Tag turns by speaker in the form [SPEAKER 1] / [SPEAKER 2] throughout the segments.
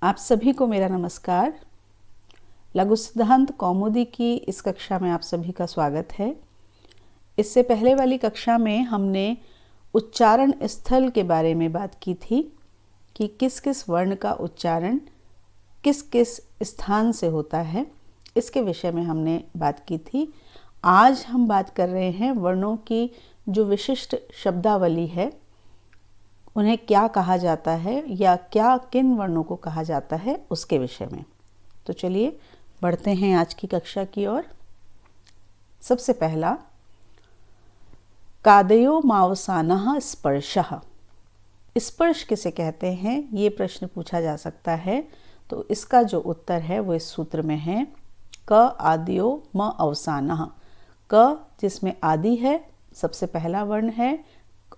[SPEAKER 1] आप सभी को मेरा नमस्कार। लघु सिद्धांत कौमुदी की इस कक्षा में आप सभी का स्वागत है। इससे पहले वाली कक्षा में हमने उच्चारण स्थल के बारे में बात की थी कि किस किस वर्ण का उच्चारण किस किस स्थान से होता है, इसके विषय में हमने बात की थी। आज हम बात कर रहे हैं वर्णों की जो विशिष्ट शब्दावली है, उन्हें क्या कहा जाता है या क्या किन वर्णों को कहा जाता है उसके विषय में। तो चलिए बढ़ते हैं आज की कक्षा की ओर। सबसे पहला, कादयो मावसानः स्पर्शः। स्पर्श किसे कहते हैं, ये प्रश्न पूछा जा सकता है। तो इसका जो उत्तर है वो इस सूत्र में है, क आदियो म अवसानः। क जिसमें आदि है, सबसे पहला वर्ण है,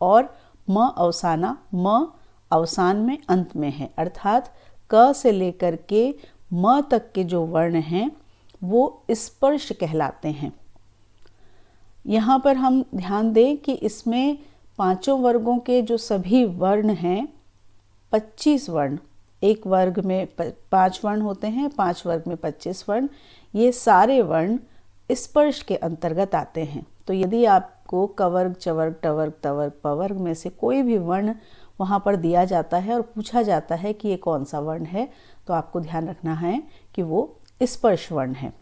[SPEAKER 1] और म अवसाना, म अवसान में अंत में है, अर्थात क से लेकर के म तक के जो वर्ण हैं वो स्पर्श कहलाते हैं। यहाँ पर हम ध्यान दें कि इसमें पांचों वर्गों के जो सभी वर्ण हैं, 25 वर्ण, एक वर्ग में 5 वर्ण होते हैं, 5 वर्ग में 25 वर्ण, ये सारे वर्ण स्पर्श के अंतर्गत आते हैं। तो यदि आपको कवर्ग, चवर्ग, टवर्ग, तवर्ग, पवर्ग में से कोई भी वर्ण वहाँ पर दिया जाता है और पूछा जाता है कि ये कौन सा वर्ण है, तो आपको ध्यान रखना है कि वो स्पर्श वर्ण है।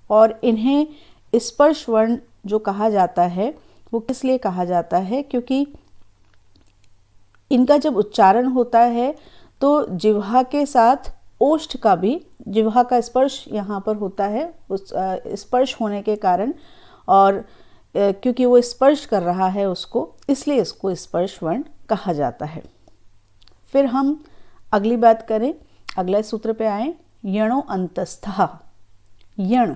[SPEAKER 1] और इन्हें स्पर्श वर्ण जो कहा जाता है वो किस लिए कहा जाता है, क्योंकि इनका जब उच्चारण होता है तो जिह्वा के साथ ओष्ठ का भी, जिह्वा का स्पर्श यहाँ पर होता है, उस स्पर्श होने के कारण, और क्योंकि वो स्पर्श कर रहा है उसको, इसलिए इसको स्पर्श वर्ण कहा जाता है। फिर हम अगली बात करें, अगले सूत्र पे आए, यणो अंतस्थः। यण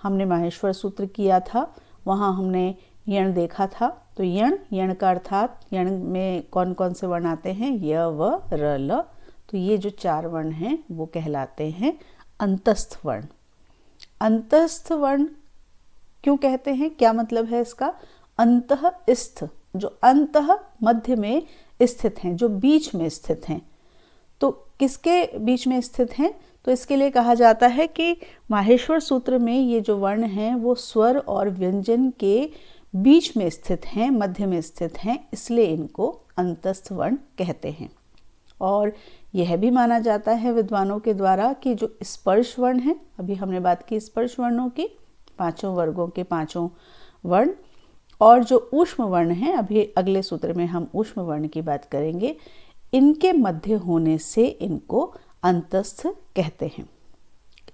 [SPEAKER 1] हमने माहेश्वर सूत्र किया था, वहाँ हमने यण देखा था। तो यण का अर्थात यण में कौन कौन से वर्ण आते हैं, य, व, र, ल। तो ये जो 4 वर्ण हैं वो कहलाते हैं अंतस्थ वर्ण। अंतस्थ वर्ण क्यों कहते हैं, क्या मतलब है इसका? अंतः स्थ, जो अंतः मध्य में स्थित हैं, जो बीच में स्थित हैं। तो किसके बीच में स्थित हैं? तो इसके लिए कहा जाता है कि माहेश्वर सूत्र में ये जो वर्ण हैं वो स्वर और व्यंजन के बीच में स्थित हैं, मध्य में स्थित हैं, इसलिए इनको अंतस्थ वर्ण कहते हैं। और यह भी माना जाता है विद्वानों के द्वारा कि जो स्पर्श वर्ण हैं, अभी हमने बात की स्पर्श वर्णों की, पांचों वर्गों के पांचों वर्ण, और जो ऊष्म वर्ण हैं, अभी अगले सूत्र में हम ऊष्म वर्ण की बात करेंगे, इनके मध्य होने से इनको अंतस्थ कहते हैं।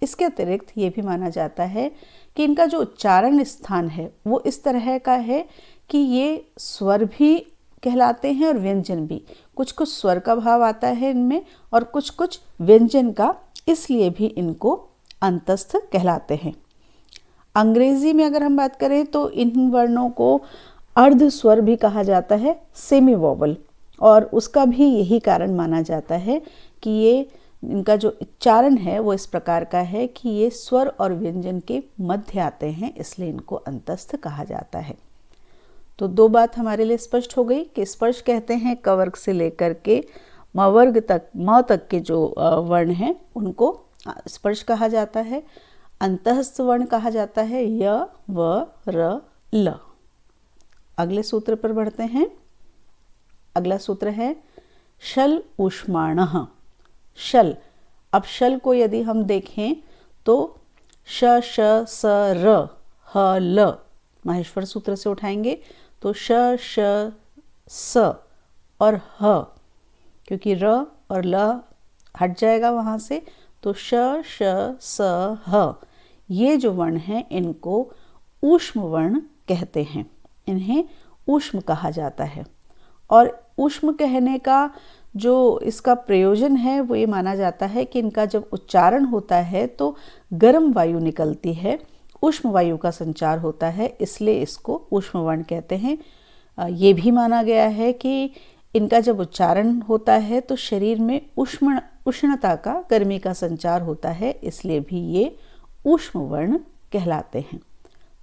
[SPEAKER 1] इसके अतिरिक्त ये भी माना जाता है कि इनका जो उच्चारण स्थान है वो इस तरह का है कि ये स्वर भी कहलाते हैं और व्यंजन भी। कुछ कुछ स्वर का भाव आता है इनमें और कुछ कुछ व्यंजन का, इसलिए भी इनको अंतस्थ कहलाते हैं। अंग्रेजी में अगर हम बात करें तो इन वर्णों को अर्ध स्वर भी कहा जाता है, सेमी वोवल, और उसका भी यही कारण माना जाता है कि ये इनका जो उच्चारण है वो इस प्रकार का है कि ये स्वर और व्यंजन के मध्य आते हैं, इसलिए इनको अंतस्थ कहा जाता है। तो 2 बात हमारे लिए स्पष्ट हो गई कि स्पर्श कहते हैं कवर्ग से लेकर के मवर्ग तक, म तक के जो वर्ण हैं उनको स्पर्श कहा जाता है। अंतस्थ वर्ण कहा जाता है य, व, र, ल। अगले सूत्र पर बढ़ते हैं। अगला सूत्र है शल ऊष्माणः। शल, अब शल को यदि हम देखें तो श, श, स, र, ह, ल, माहेश्वर सूत्र से उठाएंगे तो श, श, स और ह, क्योंकि र और ल हट जाएगा वहाँ से, तो श, श, स, ह, ये जो वर्ण हैं इनको ऊष्म वर्ण कहते हैं, इन्हें ऊष्म कहा जाता है। और ऊष्म कहने का जो इसका प्रयोजन है वो ये माना जाता है कि इनका जब उच्चारण होता है तो गर्म वायु निकलती है, ऊष्म वायु का संचार होता है, इसलिए इसको ऊष्म वर्ण कहते हैं। ये भी माना गया है कि इनका जब उच्चारण होता है तो शरीर में उष्णता का, गर्मी का संचार होता है, इसलिए भी ये ऊष्म वर्ण कहलाते हैं।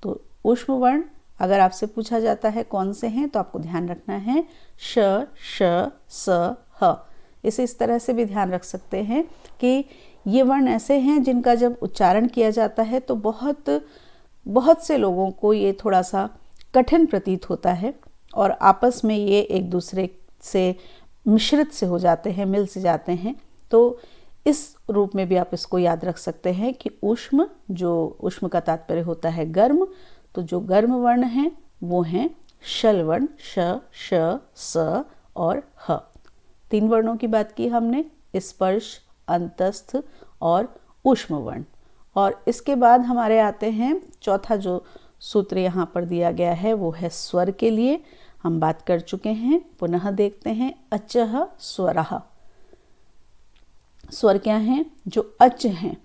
[SPEAKER 1] तो ऊष्म वर्ण अगर आपसे पूछा जाता है कौन से हैं, तो आपको ध्यान रखना है श, श, स, ह, इस तरह से भी ध्यान रख सकते हैं कि ये वर्ण ऐसे हैं जिनका जब उच्चारण किया जाता है तो बहुत बहुत से लोगों को ये थोड़ा सा कठिन प्रतीत होता है और आपस में ये एक दूसरे से मिश्रित से हो जाते हैं, मिल से जाते हैं। तो इस रूप में भी आप इसको याद रख सकते हैं कि ऊष्म, जो ऊष्म का तात्पर्य होता है गर्म, तो जो गर्म वर्ण हैं वो हैं शल वर्ण, श, श, स और ह। 3 वर्णों की बात की हमने, स्पर्श, अंतस्थ और ऊष्म वर्ण। और इसके बाद हमारे आते हैं चौथा जो सूत्र यहाँ पर दिया गया है वो है स्वर के लिए। हम बात कर चुके हैं, पुनः देखते हैं। अचः स्वरः, स्वर क्या हैं? जो अच हैं,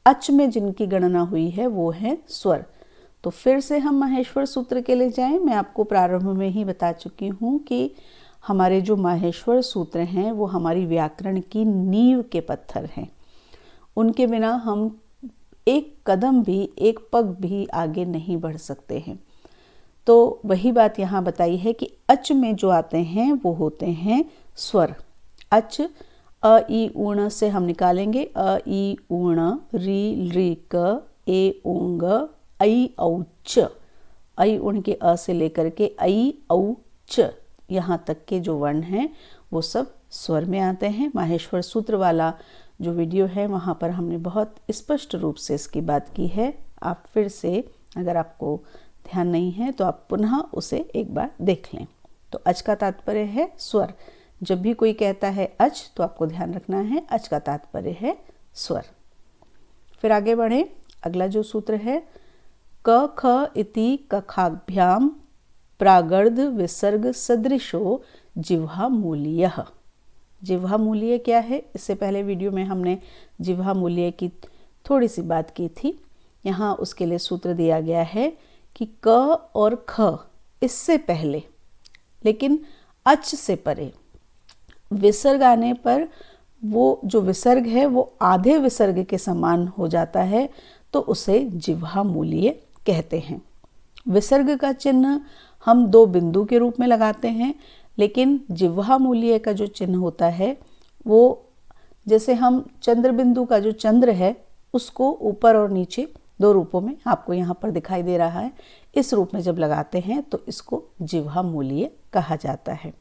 [SPEAKER 1] अच में जिनकी गणना हुई है वो है स्वर। तो फिर से हम माहेश्वर सूत्र के लिए जाएं। मैं आपको प्रारंभ में ही बता चुकी हूँ कि हमारे जो माहेश्वर सूत्र हैं वो हमारी व्याकरण की नींव के पत्थर हैं। उनके बिना हम एक कदम भी, एक पग भी आगे नहीं बढ़ सकते हैं। तो वही बात यहाँ बताई है कि अच में जो आते हैं वो होते हैं स्वर। अच, अ ई ऊण से हम निकालेंगे अ ई ऊण, री ऋ क, ए ऊंग, ऐ औ च। ऐ ऊण के अ से लेकर के ऐ औ च यहाँ तक के जो वर्ण हैं वो सब स्वर में आते हैं। माहेश्वर सूत्र वाला जो वीडियो है वहाँ पर हमने बहुत स्पष्ट रूप से इसकी बात की है। आप फिर से, अगर आपको ध्यान नहीं है तो आप पुनः उसे एक बार देख लें। तो अच का तात्पर्य है स्वर। जब भी कोई कहता है अच तो आपको ध्यान रखना है अच का तात्पर्य है स्वर। फिर आगे बढ़े। अगला जो सूत्र है क ख इति कखाभ्याम प्रागर्ध विसर्ग सदृशो जिह्वा मूल्यः। जिह्वा मूल्य क्या है? इससे पहले वीडियो में हमने जिह्वा मूल्य की थोड़ी सी बात की थी। यहाँ उसके लिए सूत्र दिया गया है कि क और ख इससे पहले लेकिन अच से परे विसर्ग आने पर वो जो विसर्ग है वो आधे विसर्ग के समान हो जाता है, तो उसे जिह्वा मूल्य कहते हैं। विसर्ग का चिन्ह हम 2 बिंदु के रूप में लगाते हैं, लेकिन जिह्वा मूल्य का जो चिन्ह होता है वो, जैसे हम चंद्र बिंदु का जो चंद्र है उसको ऊपर और नीचे 2 रूपों में आपको यहाँ पर दिखाई दे रहा है, इस रूप में जब लगाते हैं तो इसको जिह्वा मूल्य कहा जाता है।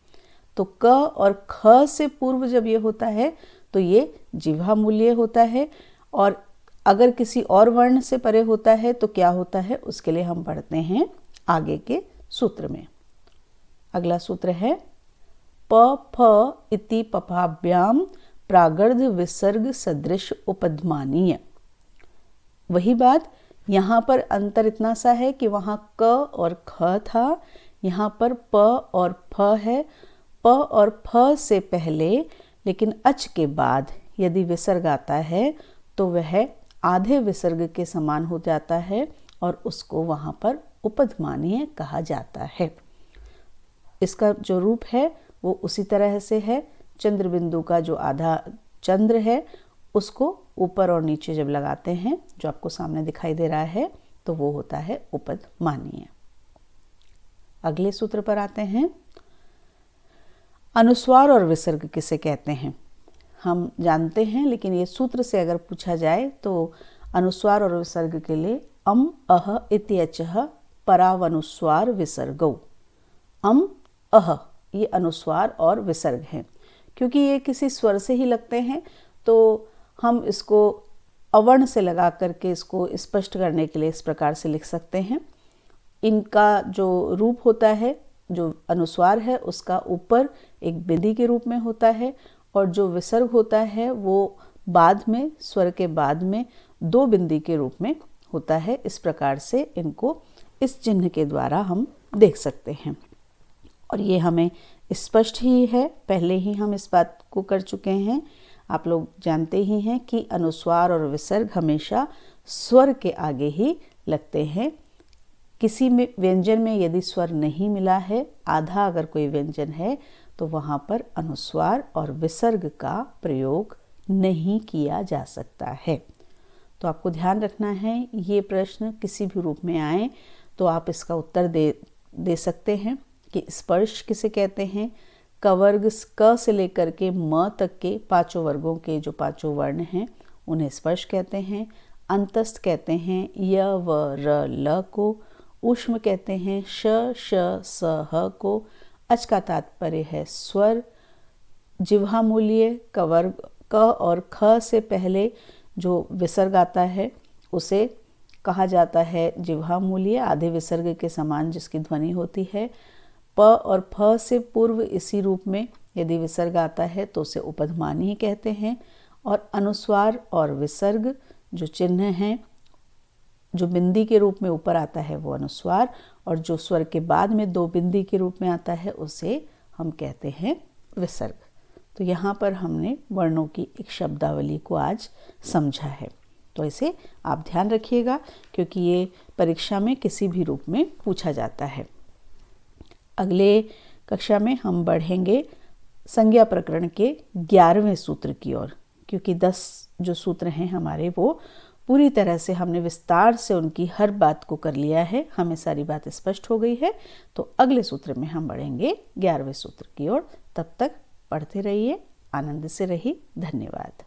[SPEAKER 1] तो क और ख से पूर्व जब ये होता है तो ये जिह्वा मूल्य होता है, और अगर किसी और वर्ण से परे होता है तो क्या होता है उसके लिए हम पढ़ते हैं आगे के सूत्र में। अगला सूत्र है प फ इति पपाभ्याम प्रागर्ध विसर्ग सदृश उपध्मानीय। वही बात, यहाँ पर अंतर इतना सा है कि वहाँ क और ख था, यहाँ पर प और फ है। प और फ से पहले लेकिन अच के बाद यदि विसर्ग आता है तो वह आधे विसर्ग के समान हो जाता है और उसको वहाँ पर उपध्मानीय कहा जाता है। इसका जो रूप है वो उसी तरह से है। चंद्र बिंदु का जो आधा चंद्र है उसको ऊपर और नीचे जब लगाते हैं, जो आपको सामने दिखाई दे रहा है, तो वो होता है उपध्मानीय। अगले सूत्र पर आते हैं। अनुस्वार और विसर्ग किसे कहते हैं हम जानते हैं, लेकिन ये सूत्र से अगर पूछा जाए तो अनुस्वार और विसर्ग के लिए अम अह इत्यचः परावनुस्वार विसर्गौ। अम अह ये अनुस्वार और विसर्ग हैं। क्योंकि ये किसी स्वर से ही लगते हैं तो हम इसको अवर्ण से लगा करके इसको स्पष्ट करने के लिए इस प्रकार से लिख सकते हैं। इनका जो रूप होता है, जो अनुस्वार है उसका ऊपर एक बिंदी के रूप में होता है, और जो विसर्ग होता है वो बाद में, स्वर के बाद में 2 बिंदी के रूप में होता है। इस प्रकार से इनको इस चिन्ह के द्वारा हम देख सकते हैं, और ये हमें स्पष्ट ही है, पहले ही हम इस बात को कर चुके हैं। आप लोग जानते ही हैं कि अनुस्वार और विसर्ग हमेशा स्वर के आगे ही लगते हैं। किसी में व्यंजन में यदि स्वर नहीं मिला है, आधा अगर कोई व्यंजन है, तो वहाँ पर अनुस्वार और विसर्ग का प्रयोग नहीं किया जा सकता है। तो आपको ध्यान रखना है, ये प्रश्न किसी भी रूप में आए तो आप इसका उत्तर दे सकते हैं कि स्पर्श किसे कहते हैं, क वर्ग क से लेकर के म तक के पांचों वर्गों के जो पांचों वर्ण हैं उन्हें स्पर्श कहते हैं। अंतस्थ कहते हैं य व र ल को। ऊष्म कहते हैं श श स ह को। अच का तात्पर्य है स्वर। जिह्वा मूल्य क वर्ग क और ख से पहले जो विसर्ग आता है उसे कहा जाता है जिह्वा मूल्य, आधे विसर्ग के समान जिसकी ध्वनि होती है। प और फ से पूर्व इसी रूप में यदि विसर्ग आता है तो उसे उपध्मानी ही कहते हैं। और अनुस्वार और विसर्ग जो चिन्ह हैं, जो बिंदी के रूप में ऊपर आता है वो अनुस्वार, और जो स्वर के बाद में दो बिंदी के रूप में आता है उसे हम कहते हैं विसर्ग। तो यहाँ पर हमने वर्णों की एक शब्दावली को आज समझा है, तो इसे आप ध्यान रखिएगा क्योंकि ये परीक्षा में किसी भी रूप में पूछा जाता है। अगले कक्षा में हम बढ़ेंगे संज्ञा प्रकरण के 11वें सूत्र की ओर, क्योंकि 10 जो सूत्र हैं हमारे वो पूरी तरह से हमने विस्तार से उनकी हर बात को कर लिया है, हमें सारी बात स्पष्ट हो गई है। तो अगले सूत्र में हम बढ़ेंगे 11वें सूत्र की ओर। तब तक पढ़ते रहिए, आनंद से रहिए। धन्यवाद।